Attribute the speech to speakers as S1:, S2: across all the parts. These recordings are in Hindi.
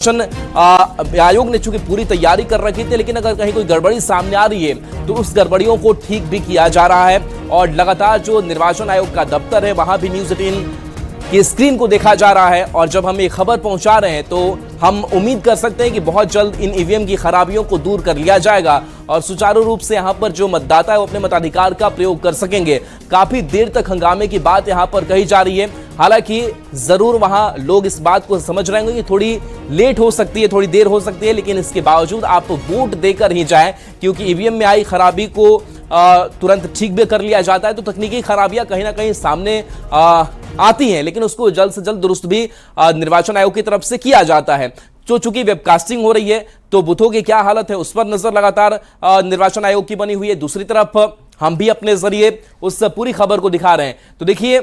S1: आयोग ने चूंकि पूरी तैयारी कर रखी थी, लेकिन अगर कहीं कोई गड़बड़ी सामने आ रही है तो उस गड़बड़ियों को ठीक भी किया जा रहा है। और लगातार जो निर्वाचन आयोग का दफ्तर है वहां भी न्यूज़ 18 की स्क्रीन को देखा जा रहा है। और जब हम ये खबर पहुंचा रहे हैं तो हम उम्मीद कर सकते हैं कि बहुत जल्द इन ईवीएम की खराबियों को दूर कर लिया जाएगा और सुचारू रूप से यहां पर जो मतदाता है वो अपने मताधिकार का प्रयोग कर सकेंगे। काफी देर तक हंगामे की बात यहां पर कही जा रही है। हालांकि जरूर वहां लोग इस बात को समझ रहे होंगे कि थोड़ी लेट हो सकती है, थोड़ी देर हो सकती है, लेकिन इसके बावजूद आप वोट देकर ही जाएं, क्योंकि ईवीएम में आई खराबी को तुरंत ठीक भी कर लिया जाता है। तो तकनीकी खराबियां कहीं ना कहीं सामने आती हैं, लेकिन उसको जल्द से जल्द दुरुस्त भी निर्वाचन आयोग की तरफ से किया जाता है। तो चूंकि वेबकास्टिंग हो रही है तो बूथों की क्या हालत है उस पर नजर लगातार निर्वाचन आयोग की बनी हुई है। दूसरी तरफ हम भी अपने जरिए उस पूरी खबर को दिखा रहे हैं। तो देखिए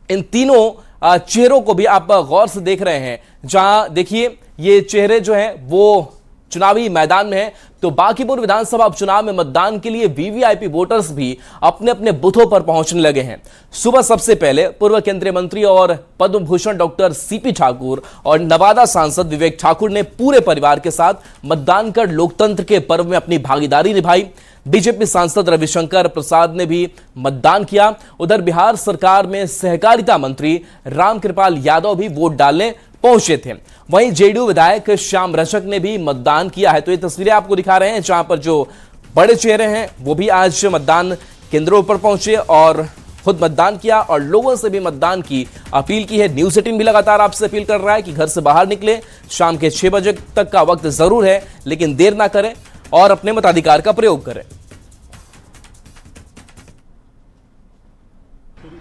S1: इन तीनों चेहरों को भी आप गौर से देख रहे हैं, जहां देखिए ये चेहरे जो हैं वो चुनावी मैदान में है। तो बांकीपुर विधानसभा उपचुनाव में मतदान के लिए वीवीआईपी वोटर्स भी अपने अपने बूथों पर पहुंचने लगे हैं। सुबह सबसे पहले पूर्व केंद्रीय मंत्री और पद्म भूषण डॉक्टर सीपी ठाकुर और नवादा सांसद विवेक ठाकुर ने पूरे परिवार के साथ मतदान कर लोकतंत्र के पर्व में अपनी भागीदारी निभाई। बीजेपी सांसद रविशंकर प्रसाद ने भी मतदान किया। उधर बिहार सरकार में सहकारिता मंत्री रामकृपाल यादव भी वोट डालने पहुंचे थे। वहीं जेडीयू विधायक श्याम रजक ने भी मतदान किया है। तो ये तस्वीरें आपको दिखा रहे हैं जहां पर जो बड़े चेहरे हैं वो भी आज मतदान केंद्रों पर पहुंचे और खुद मतदान किया और लोगों से भी मतदान की अपील की है। न्यूज़ 18 भी लगातार आपसे अपील कर रहा है कि घर से बाहर निकले, शाम के 6 बजे तक का वक्त जरूर है, लेकिन देर ना करें और अपने मताधिकार का प्रयोग करें।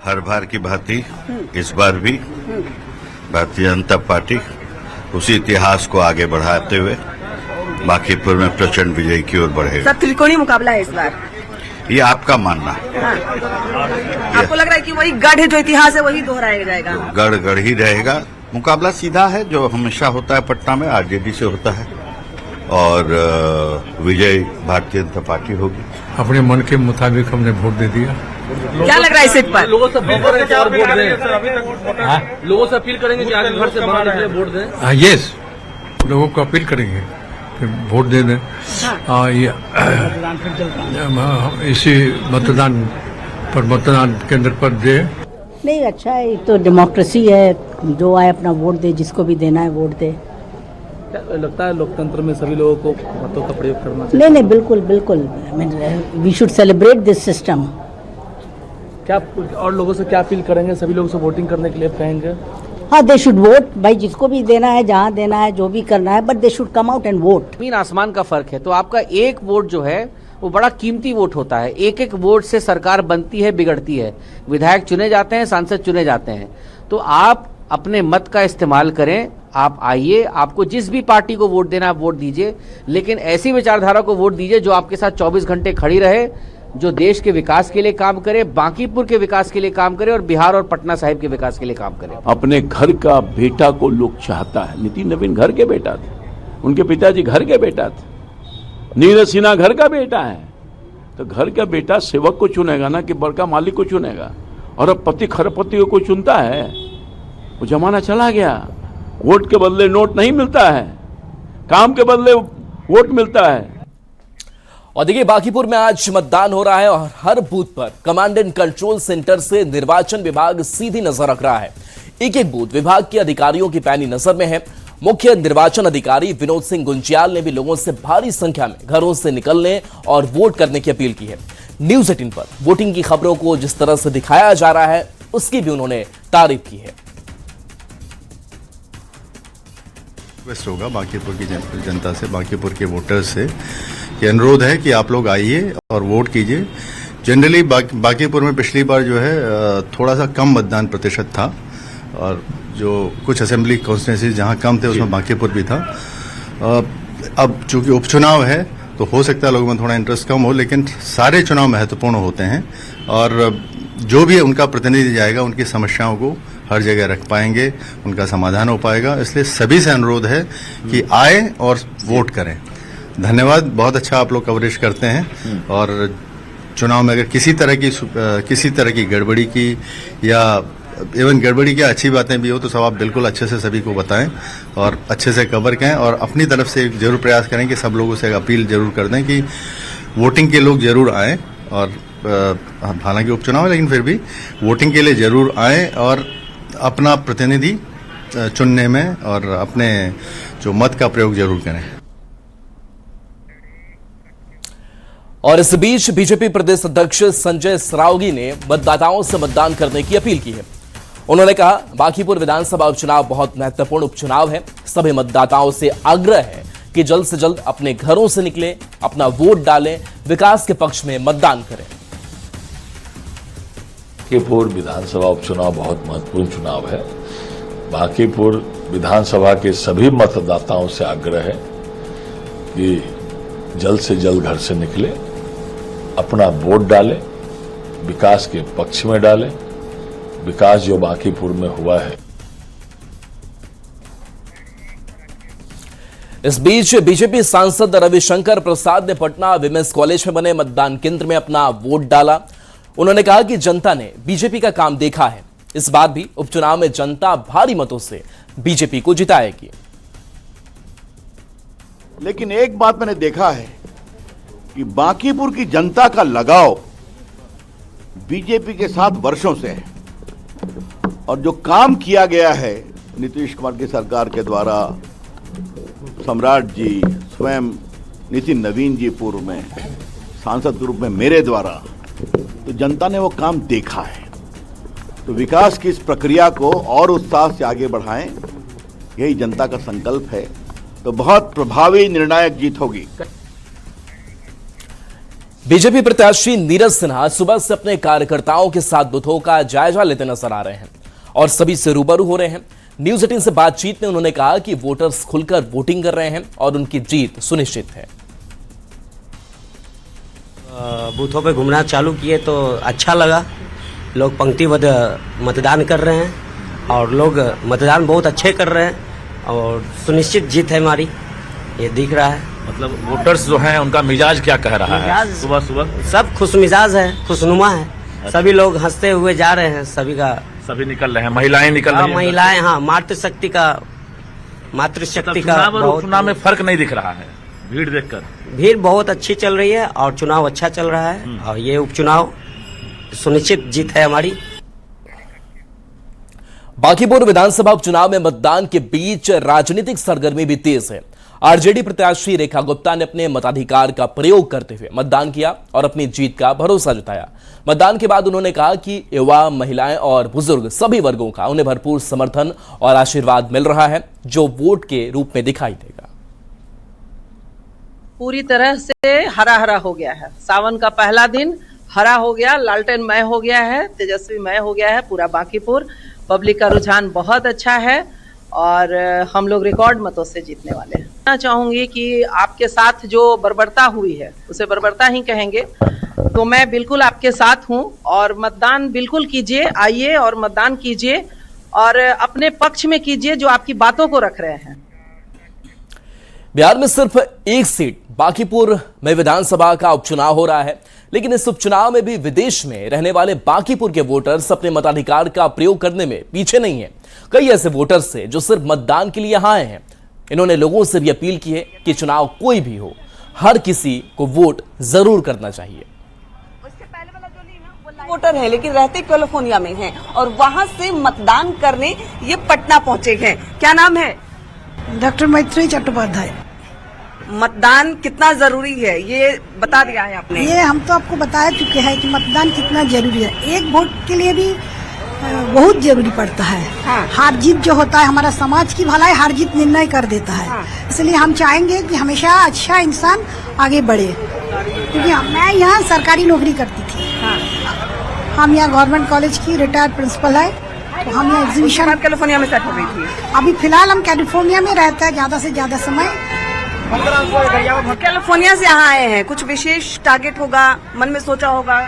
S2: हर बार की भांति इस बार भी भारतीय जनता पार्टी उसी इतिहास को आगे बढ़ाते हुए बांकीपुर में प्रचंड विजय की ओर बढ़ेगा।
S3: सब त्रिकोणीय मुकाबला है इस बार,
S2: ये आपका मानना।
S3: हाँ। आपको लग रहा है कि वही गढ़ है, जो इतिहास है वही दोहराया जाएगा?
S2: गढ़ ही रहेगा। मुकाबला सीधा है, जो हमेशा होता है पटना में, आरजेडी से होता है और विजय भारतीय जनता पार्टी होगी।
S4: अपने मन के मुताबिक हमने वोट दे दिया।
S3: क्या लग रहा है इस सीट पर?
S5: लोगों से अपील करेंगे और वोट दें। लोगों से अपील करेंगे कि आगे घर से बाहर निकले, वोट दें।
S4: यस, लोगों को अपील करेंगे कि वोट दे दें। इसी मतदान केंद्र पर दे।
S6: नहीं, अच्छा है, ये तो डेमोक्रेसी है, जो आए अपना वोट दे, जिसको भी देना है वोट दे।
S5: क्या लगता है लोकतंत्र में सभी लोगों को मतों का प्रयोग करना चाहिए?
S6: नहीं, बिल्कुल बिल्कुल, we should celebrate this system.
S5: क्या और लोगों से क्या अपील करेंगे? सभी लोगों से वोटिंग करने के लिए कहेंगे?
S6: हाँ, दे शुड वोट, भाई जिसको भी देना है, जहाँ देना है, जो भी करना है, but they should come out and vote.
S7: जमीन आसमान का फर्क है। तो आपका एक वोट जो है वो बड़ा कीमती वोट होता है। एक एक वोट से सरकार बनती है, बिगड़ती है, विधायक चुने जाते हैं, सांसद चुने जाते हैं। तो आप अपने मत का इस्तेमाल करें, आप आइए, आपको जिस भी पार्टी को वोट देना है वोट दीजिए, लेकिन ऐसी विचारधारा को वोट दीजिए जो आपके साथ 24 घंटे खड़ी रहे, जो देश के विकास के लिए काम करे, बांकीपुर के विकास के लिए काम करे और बिहार और पटना साहिब के विकास के लिए काम करे।
S8: अपने घर का बेटा को लोग चाहता है। नितिन नवीन घर के बेटा थे, उनके पिताजी घर के बेटा थे, नीरज सिन्हा घर का बेटा है। तो घर का बेटा सेवक को चुनेगा ना कि बड़का मालिक को चुनेगा। और अब पति खरपति को चुनता है। वो जमाना चला गया। वोट के बदले नोट नहीं मिलता है, काम के बदले वोट मिलता है।
S1: और देखिए बांकीपुर में आज मतदान हो रहा है और हर बूथ पर कमांड एंड कंट्रोल सेंटर से निर्वाचन विभाग सीधी नजर रख रहा है। एक एक बूथ विभाग के अधिकारियों की पैनी नजर में है। मुख्य निर्वाचन अधिकारी विनोद सिंह गुंजियाल ने भी लोगों से भारी संख्या में घरों से निकलने और वोट करने की अपील की है। न्यूज़ 18 पर वोटिंग की खबरों को जिस तरह से दिखाया जा रहा है उसकी भी उन्होंने तारीफ की है।
S9: रिक्वेस्ट होगा बांकीपुर की जनता से, बांकीपुर के वोटर्स से, ये अनुरोध है कि आप लोग आइए और वोट कीजिए। जनरली बांकीपुर में पिछली बार जो है थोड़ा सा कम मतदान प्रतिशत था और जो कुछ असेंबली कॉन्स्टिट्यूंसी जहां कम थे उसमें बांकीपुर भी था। अब चूंकि उपचुनाव है तो हो सकता है लोगों में थोड़ा इंटरेस्ट कम हो, लेकिन सारे चुनाव महत्वपूर्ण होते हैं और जो भी उनका प्रतिनिधि जाएगा उनकी समस्याओं को हर जगह रख पाएंगे, उनका समाधान हो पाएगा। इसलिए सभी से अनुरोध है कि आए और वोट करें। धन्यवाद, बहुत अच्छा आप लोग कवरेज करते हैं। और चुनाव में अगर किसी तरह की गड़बड़ी की या एवं गड़बड़ी की अच्छी बातें भी हो तो सब आप बिल्कुल अच्छे से सभी को बताएं और अच्छे से कवर करें और अपनी तरफ से जरूर प्रयास करें कि सब लोगों से अपील जरूर कर दें कि वोटिंग के लोग जरूर आएं और हालांकि उपचुनाव है लेकिन फिर भी वोटिंग के लिए जरूर आएं और अपना प्रतिनिधि चुनने में और अपने जो मत का प्रयोग जरूर करें।
S1: और इस बीच बीजेपी प्रदेश अध्यक्ष संजय सरावगी ने मतदाताओं से मतदान करने की अपील की है। उन्होंने कहा, बांकीपुर विधानसभा उपचुनाव बहुत महत्वपूर्ण उपचुनाव है। सभी मतदाताओं से आग्रह है कि जल्द से जल्द अपने घरों से निकलें, अपना वोट डालें, विकास के पक्ष में मतदान करें।
S10: बांकीपुर विधानसभा उपचुनाव बहुत महत्वपूर्ण चुनाव है। बांकीपुर विधानसभा के सभी मतदाताओं से आग्रह है कि जल्द से जल्द घर से निकले, अपना वोट डालें, विकास के पक्ष में डालें। विकास जो बांकीपुर में हुआ है।
S1: इस बीच बीजेपी सांसद रविशंकर प्रसाद ने पटना विमेंस कॉलेज में बने मतदान केंद्र में अपना वोट डाला। उन्होंने कहा कि जनता ने बीजेपी का काम देखा है, इस बार भी उपचुनाव में जनता भारी मतों से बीजेपी को जिताएगी।
S11: लेकिन एक बात मैंने देखा है कि बांकीपुर की जनता का लगाव बीजेपी के साथ वर्षों से है और जो काम किया गया है नीतीश कुमार की सरकार के द्वारा, सम्राट जी, स्वयं नितिन नवीन जी पूर्व में सांसद के रूप में मेरे द्वारा, तो जनता ने वो काम देखा है। तो विकास की इस प्रक्रिया को और उत्साह से आगे बढ़ाएं, यही जनता का संकल्प है। तो बहुत प्रभावी निर्णायक जीत होगी।
S1: बीजेपी प्रत्याशी नीरज सिन्हा सुबह से अपने कार्यकर्ताओं के साथ बूथों का जायजा लेते नजर आ रहे हैं और सभी से रूबरू हो रहे हैं। न्यूज 18 से बातचीत में उन्होंने कहा कि वोटर्स खुलकर वोटिंग कर रहे हैं और उनकी जीत सुनिश्चित है।
S12: बूथों पे घूमना चालू किए तो अच्छा लगा। लोग पंक्तिबद्ध मतदान कर रहे हैं और लोग मतदान बहुत अच्छे कर रहे हैं और सुनिश्चित जीत है हमारी, ये दिख रहा है।
S10: मतलब वोटर्स जो हैं उनका मिजाज क्या कह रहा है? सुबह सुबह सब
S12: खुश मिजाज है, खुशनुमा है। सभी लोग हंसते हुए जा रहे हैं, सभी निकल रहे हैं। महिलाएं निकल रही हैं। महिलाएं, हाँ, मातृशक्ति का
S10: चुनाव में फर्क नहीं दिख रहा है भीड़ देखकर।
S12: भीड़ बहुत अच्छी चल रही है और चुनाव अच्छा चल रहा है और ये उपचुनाव सुनिश्चित जीत है हमारी।
S1: बांकीपुर विधानसभा उपचुनाव में मतदान के बीच राजनीतिक सरगर्मी भी तेज है। आरजेडी प्रत्याशी रेखा गुप्ता ने अपने मताधिकार का प्रयोग करते हुए मतदान किया और अपनी जीत का भरोसा जताया। मतदान के बाद उन्होंने कहा कि युवा, महिलाएं और बुजुर्ग सभी वर्गों का उन्हें भरपूर समर्थन और आशीर्वाद मिल रहा है, जो वोट के रूप में दिखाई देगा।
S3: पूरी तरह से हरा हरा हो गया है। सावन का पहला दिन हरा हो गया, लालटेनमय हो गया है, तेजस्वीमय हो गया है पूरा बांकीपुर। पब्लिक का रुझान बहुत अच्छा है और हम लोग रिकॉर्ड मतों से जीतने वाले हैं। मैं चाहूंगी कि आपके साथ जो बर्बरता हुई है उसे बर्बरता ही कहेंगे, तो मैं बिल्कुल आपके साथ हूं और मतदान बिल्कुल कीजिए, आइए और मतदान कीजिए और अपने पक्ष में कीजिए जो आपकी बातों को रख रहे हैं।
S1: बिहार में सिर्फ एक सीट बांकीपुर में विधानसभा का उपचुनाव हो रहा है, लेकिन इस उपचुनाव में भी विदेश में रहने वाले बांकीपुर के वोटर्स अपने मताधिकार का प्रयोग करने में पीछे नहीं है। कई ऐसे वोटर्स हैं जो सिर्फ मतदान के लिए यहां आए हैं। इन्होंने लोगों से भी अपील की है कि चुनाव कोई भी हो, हर किसी को वोट जरूर करना चाहिए।
S3: वोटर है लेकिन रहते कैलिफोर्निया में हैं और वहां से मतदान करने ये पटना पहुंचे हैं। क्या नाम है?
S6: डॉक्टर मैत्री चट्टोपाध्याय।
S3: मतदान कितना जरूरी है ये बता दिया है आपने।
S6: ये हम तो आपको बता चुके हैं कि मतदान कितना जरूरी है। एक वोट के लिए भी बहुत जरूरी पड़ता है। हाँ। हार जीत जो होता है, हमारा समाज की भलाई हार जीत निर्णय कर देता है। हाँ। इसलिए हम चाहेंगे कि हमेशा अच्छा इंसान आगे बढ़े, क्योंकि मैं यहाँ सरकारी नौकरी करती थी। हाँ। हम यहाँ गवर्नमेंट कॉलेज की रिटायर्ड प्रिंसिपल है, तो हम यहाँ एग्जीबिशन
S3: कैलिफोर्निया में सेट हो गई थी।
S6: अभी फिलहाल हम कैलिफोर्निया में रहते हैं ज्यादा से ज्यादा समय।
S3: कैलिफोर्निया से यहाँ आए हैं, कुछ विशेष टारगेट होगा, मन में सोचा होगा?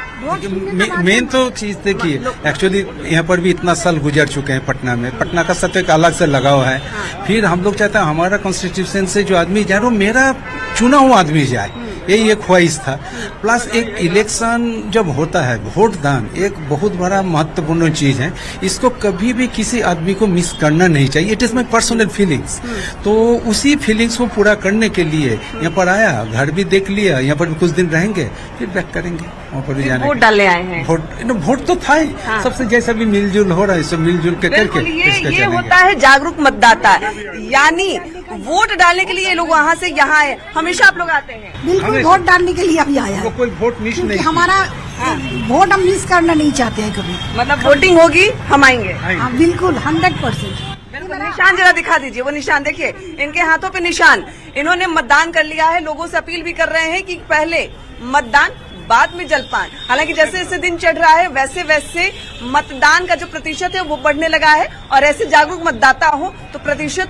S13: मेन तो चीज देखिए, एक्चुअली यहाँ पर भी इतना साल गुजर चुके हैं पटना में, पटना का साथ एक अलग से लगाव है। फिर हम लोग चाहते हैं हमारा कॉन्स्टिट्यूशन से जो आदमी जाए वो मेरा चुना हुआ आदमी जाए, यही एक ख्वाहिश था। प्लस एक इलेक्शन जब होता है, वोट दान एक बहुत बड़ा महत्वपूर्ण चीज है, इसको कभी भी किसी आदमी को मिस करना नहीं चाहिए। It is my personal feelings. तो उसी फीलिंग्स को पूरा करने के लिए यहाँ पर आया, घर भी देख लिया, यहाँ पर भी कुछ दिन रहेंगे, फिर बैक करेंगे वहाँ पर भी जाने।
S14: वोट डालने आए हैं,
S13: वोट तो था ही।
S14: हाँ।
S13: सबसे जैसा भी मिलजुल हो रहा है, सब मिलजुल के करके
S14: ये होता है जागरूक मतदाता, यानी वोट डालने के लिए लोग वहाँ से यहाँ आए। हमेशा आप लोग आते हैं?
S6: बिल्कुल, वोट डालने के लिए अभी आया है।
S13: कोई वोट मिस नहीं,
S6: हमारा वोट हम मिस करना नहीं चाहते हैं कभी।
S14: मतलब वोटिंग होगी, हम आएंगे।
S6: हाँ, बिल्कुल 100%।
S14: निशान जरा दिखा दीजिए, वो निशान देखिए, इनके हाथों पे निशान। इन्होंने मतदान कर लिया है। लोगों से अपील भी कर रहे हैं कि पहले मतदान, बाद में जलपान। हालांकि जैसे जैसे दिन चढ़ रहा है वैसे वैसे मतदान का जो प्रतिशत है वो बढ़ने लगा है, और ऐसे जागरूक मतदाता हो तो प्रतिशत